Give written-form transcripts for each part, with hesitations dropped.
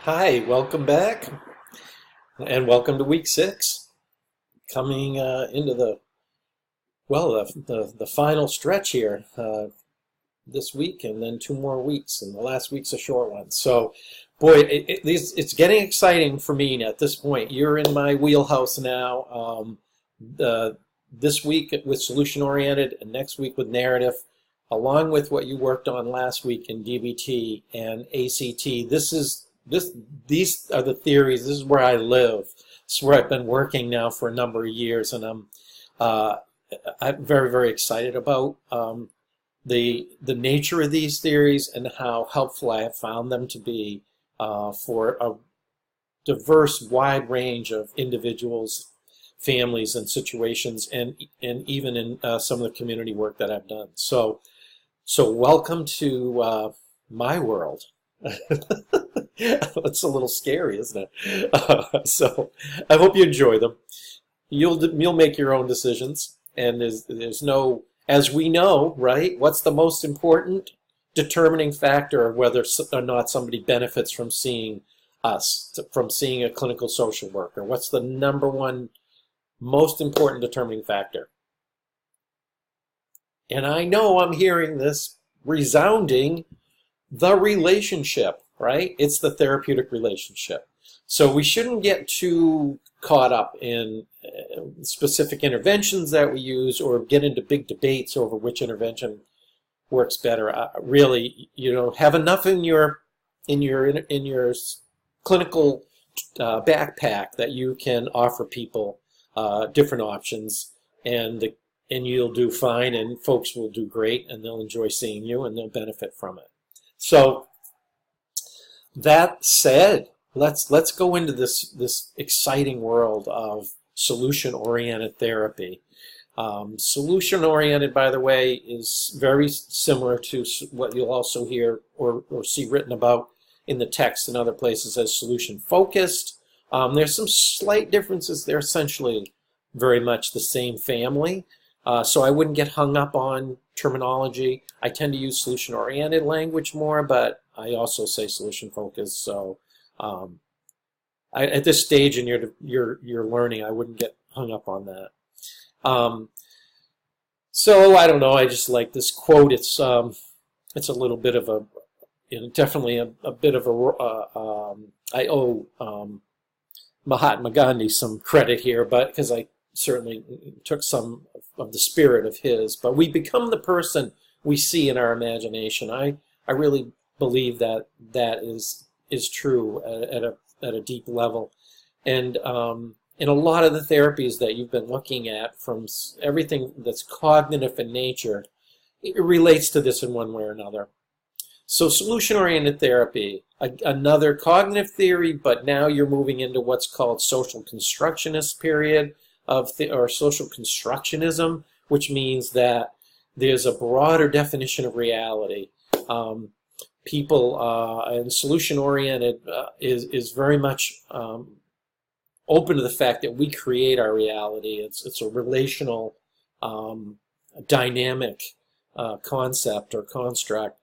Hi, welcome back, and welcome to week 6. Coming into the final stretch here this week, and then 2 more weeks, and the last week's a short one. So, boy, it's getting exciting for me at this point. You're in my wheelhouse now. This week with solution oriented, and next week with narrative, along with what you worked on last week in DBT and ACT. These are the theories. This is where I live. This is where I've been working now for a number of years, and I'm very, very excited about the nature of these theories and how helpful I have found them to be for a diverse, wide range of individuals, families, and situations, and even in some of the community work that I've done. So welcome to my world. It's a little scary, isn't it? So I hope you enjoy them. You'll make your own decisions, and there's no, as we know, right? What's the most important determining factor of whether or not somebody benefits from seeing us, from seeing a clinical social worker? What's the number one most important determining factor? And I know I'm hearing this resounding, the relationship, right? It's the therapeutic relationship. So we shouldn't get too caught up in specific interventions that we use or get into big debates over which intervention works better. Really, have enough in your clinical backpack that you can offer people different options, and you'll do fine, and folks will do great, and they'll enjoy seeing you, and they'll benefit from it. So that said, let's go into this exciting world of solution-oriented therapy. Solution-oriented, by the way, is very similar to what you'll also hear or see written about in the text and other places as solution-focused. There's some slight differences. They're essentially very much the same family. So I wouldn't get hung up on terminology. I tend to use solution-oriented language more, but I also say solution-focused. So at this stage in your learning, I wouldn't get hung up on that. So I don't know. I just like this quote. It's a little bit of definitely a bit of I owe Mahatma Gandhi some credit here, but because I certainly took some of the spirit of his. But we become the person we see in our imagination. I really believe that is true at a deep level, and in a lot of the therapies that you've been looking at, from everything that's cognitive in nature, it relates to this in one way or another. So solution-oriented therapy, another cognitive theory, but now you're moving into what's called social constructionist period or social constructionism, which means that there's a broader definition of reality. People and solution-oriented is very much open to the fact that we create our reality. It's a relational, dynamic concept or construct.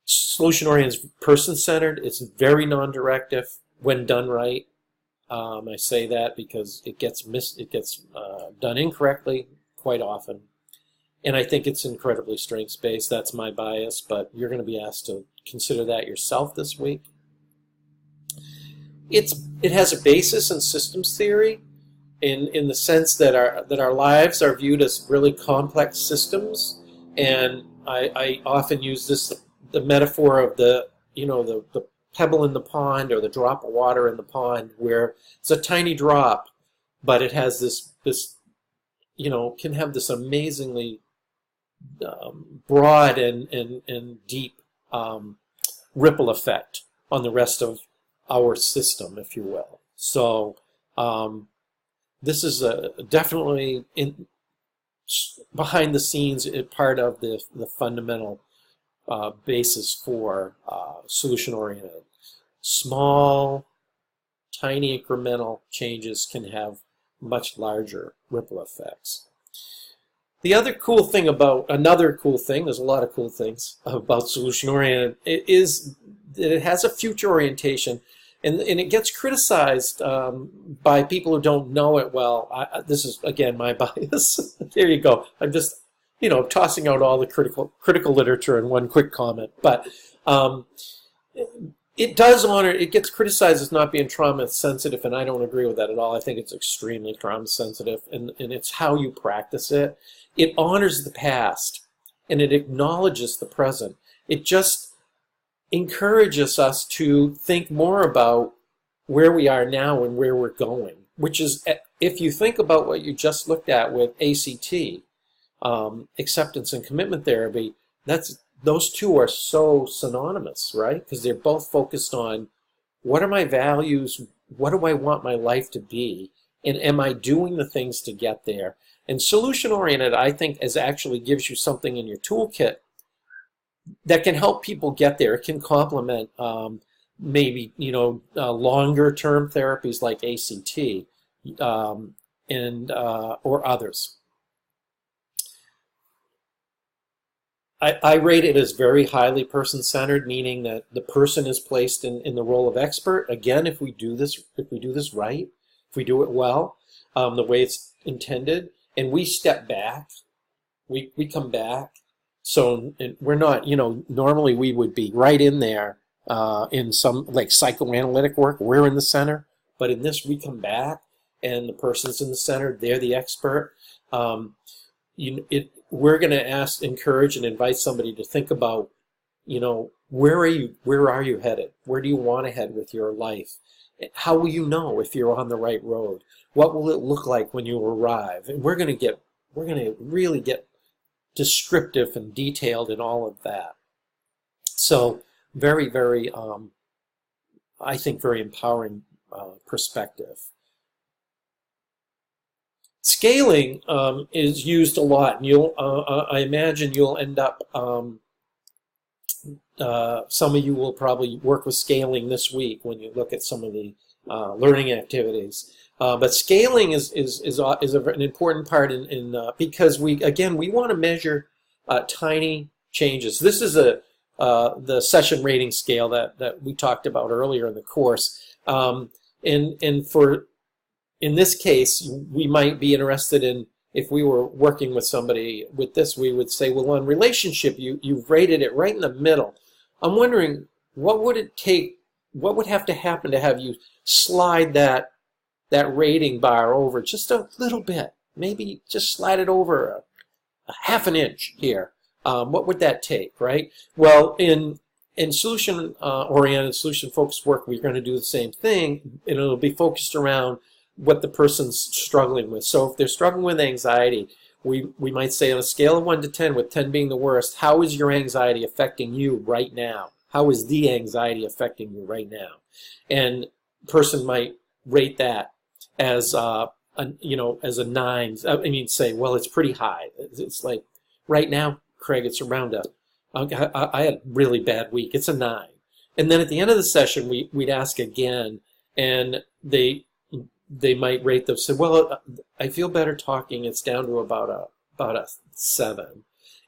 Solution-oriented is person-centered. It's very non-directive when done right. I say that because it gets done incorrectly quite often. And I think it's incredibly strengths-based. That's my bias, but you're going to be asked to consider that yourself this week. It has a basis in systems theory in the sense that our lives are viewed as really complex systems. And I often use the metaphor of the pebble in the pond or the drop of water in the pond, where it's a tiny drop, but it has this can have this amazingly broad and deep ripple effect on the rest of our system, if you will. So this is definitely behind the scenes part of the fundamental basis for solution-oriented. Small, tiny incremental changes can have much larger ripple effects. The other cool thing about, another cool thing, there's a lot of cool things about solution-oriented, is that it has a future orientation, and it gets criticized by people who don't know it well. This is, again, my bias. There you go. I'm just, tossing out all the critical literature in one quick comment. But it does honor, it gets criticized as not being trauma sensitive, and I don't agree with that at all. I think it's extremely trauma sensitive, and it's how you practice it. It honors the past, and it acknowledges the present. It just encourages us to think more about where we are now and where we're going, which is, if you think about what you just looked at with ACT, acceptance and commitment therapy, those two are so synonymous, right? Because they're both focused on, what are my values, what do I want my life to be, and am I doing the things to get there? And solution-oriented, I think, actually gives you something in your toolkit that can help people get there. It can complement maybe longer-term therapies like ACT or others. I rate it as very highly person-centered, meaning that the person is placed in the role of expert. Again, if we do this right, if we do it well, the way it's intended, and we step back, we come back. So we're not, normally we would be right in there in some like psychoanalytic work. We're in the center, but in this we come back, and the person's in the center. They're the expert. We're going to encourage, and invite somebody to think about, where are you headed? Where do you want to head with your life? How will you know if you're on the right road? What will it look like when you arrive? And we're going to really get descriptive and detailed in all of that. So very, very, I think, very empowering perspective. Scaling is used a lot, and I imagine you'll end up, some of you will probably work with scaling this week when you look at some of the learning activities. But scaling is an important part because we want to measure tiny changes. This is the session rating scale that we talked about earlier in the course, in this case, we might be interested in, if we were working with somebody with this, we would say, well, on relationship, you've rated it right in the middle. I'm wondering, what would it take, what would have to happen to have you slide that rating bar over just a little bit? Maybe just slide it over a half an inch here. What would that take, right? Well, in solution-oriented, solution-focused work, we're going to do the same thing, and it'll be focused around what the person's struggling with. So if they're struggling with anxiety, we might say on a scale of 1 to 10, with 10 being the worst, how is your anxiety affecting you right now? How is the anxiety affecting you right now? And the person might rate that as as a 9. I mean, say, well, it's pretty high. It's like, right now, Craig, it's around I had a really bad week. It's a 9. And then at the end of the session, we'd ask again, and they might rate them, say, well, I feel better talking. It's down to about a 7.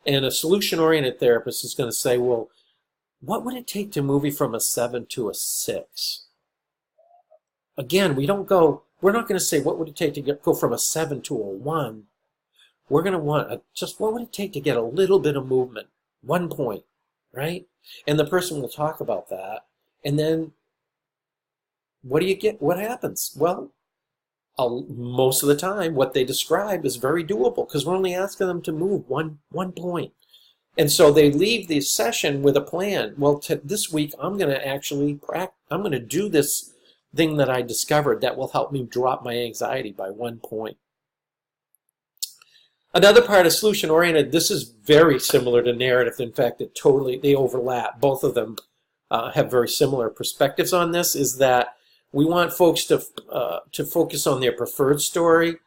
And a solution-oriented therapist is going to say, well, what would it take to move you from a 7 to a 6? Again, we're not going to say, what would it take to go from a 7 to a 1? We're going to want just what would it take to get a little bit of movement, 1 point, right? And the person will talk about that. And then what do you get? What happens? Well, most of the time, what they describe is very doable because we're only asking them to move one point. And so they leave the session with a plan. Well, this week, I'm going to do this thing that I discovered that will help me drop my anxiety by 1 point. Another part of solution-oriented, this is very similar to narrative. In fact, they overlap. Both of them have very similar perspectives on this, is that we want folks to focus on their preferred story,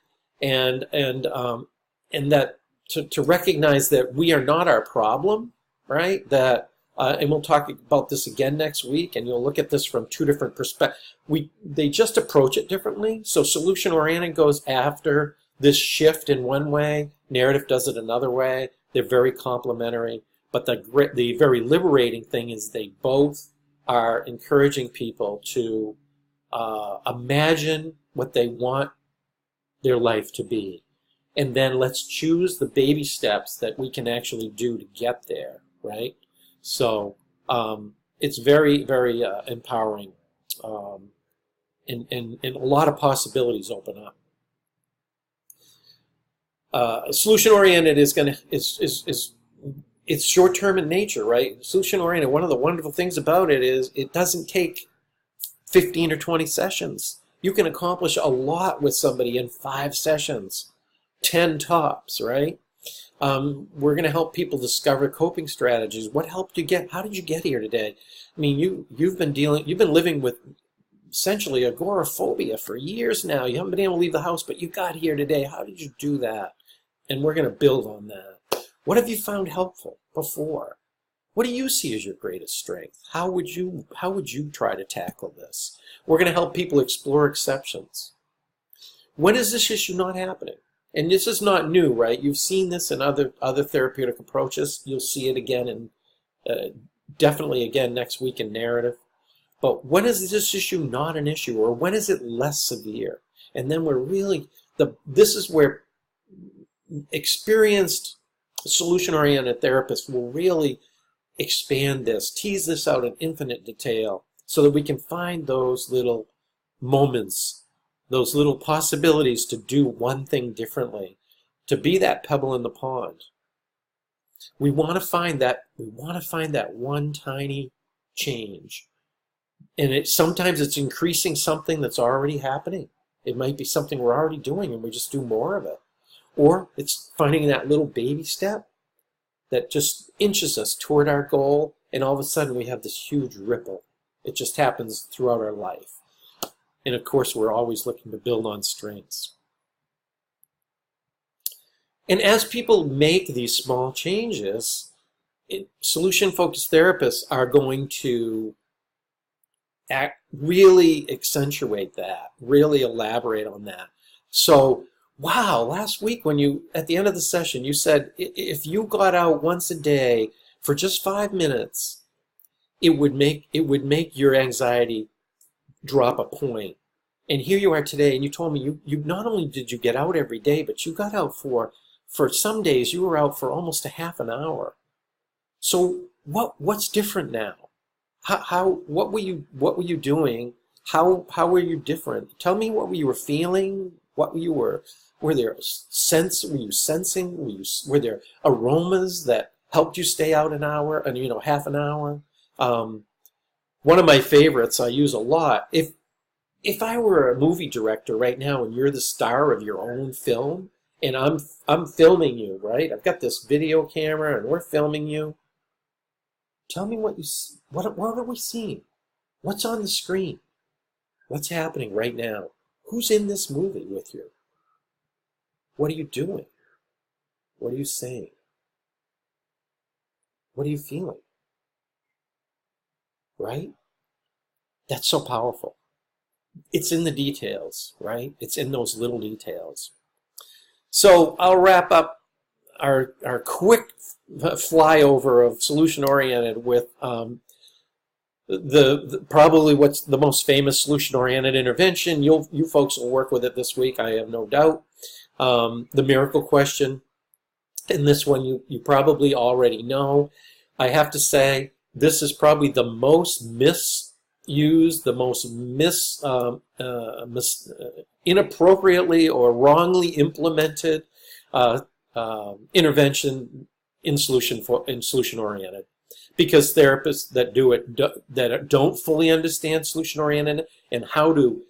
and that to recognize that we are not our problem, right? That and we'll talk about this again next week, and you'll look at this from 2 different perspectives. They just approach it differently. So solution-oriented goes after this shift in one way, narrative does it another way. They're very complementary. But the very liberating thing is they both are encouraging people to imagine what they want their life to be. And then let's choose the baby steps that we can actually do to get there, right? So it's very, very empowering. And a lot of possibilities open up. Solution-oriented is it's short-term in nature, right? Solution-oriented, one of the wonderful things about it is it doesn't take 15 or 20 sessions. You can accomplish a lot with somebody in 5 sessions, 10 tops, right? We're going to help people discover coping strategies. What helped you get? How did you get here today? I mean, you've been living with essentially agoraphobia for years now. You haven't been able to leave the house, but you got here today. How did you do that? And we're going to build on that. What have you found helpful before? What do you see as your greatest strength? How would you try to tackle this? We're going to help people explore exceptions. When is this issue not happening? And this is not new, right? You've seen this in other therapeutic approaches. You'll see it again in definitely again next week in narrative. But when is this issue not an issue, or when is it less severe? And then we're really this is where experienced solution-oriented therapists will really expand this, tease this out in infinite detail, so that we can find those little moments, those little possibilities to do one thing differently, to be that pebble in the pond. We want to find that one tiny change. And sometimes it's increasing something that's already happening. It might be something we're already doing and we just do more of it. Or it's finding that little baby step that just inches us toward our goal, and all of a sudden we have this huge ripple. It just happens throughout our life. And of course, we're always looking to build on strengths. And as people make these small changes, solution-focused therapists are going to really accentuate that, really elaborate on that. So, wow, last week when at the end of the session, you said if you got out once a day for just 5 minutes, it would make your anxiety drop a point. And here you are today, and you told me you not only did you get out every day, but you got out for some days you were out for almost a half an hour. So what's different now? What were you doing? How were you different? Tell me what you were feeling. Were you sensing? Were there aromas that helped you stay out an hour and half an hour? One of my favorites I use a lot. If I were a movie director right now and you're the star of your own film and I'm filming you, right? I've got this video camera and we're filming you. Tell me what are we seeing? What's on the screen? What's happening right now? Who's in this movie with you? What are you doing? What are you saying? What are you feeling? Right? That's so powerful. It's in the details, right? It's in those little details. So I'll wrap up our quick flyover of solution-oriented with probably what's the most famous solution-oriented intervention. You folks will work with it this week, I have no doubt. The miracle question. And this one you probably already know. I have to say, this is probably the most misused, the most inappropriately or wrongly implemented intervention in solution-oriented, because therapists that do it that don't fully understand solution-oriented and how to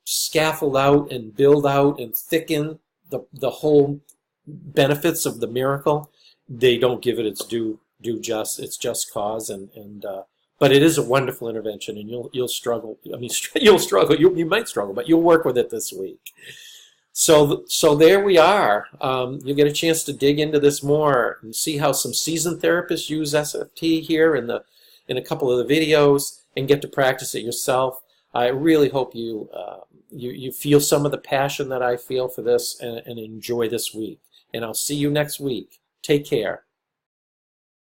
scaffold out and build out and thicken the whole benefits of the miracle, they don't give it its due just cause, but it is a wonderful intervention, and you'll struggle. I mean, you'll struggle. You might struggle, but you'll work with it this week. So there we are. You'll get a chance to dig into this more and see how some seasoned therapists use SFT here in a couple of the videos, and get to practice it yourself. I really hope you you feel some of the passion that I feel for this, and enjoy this week. And I'll see you next week. Take care.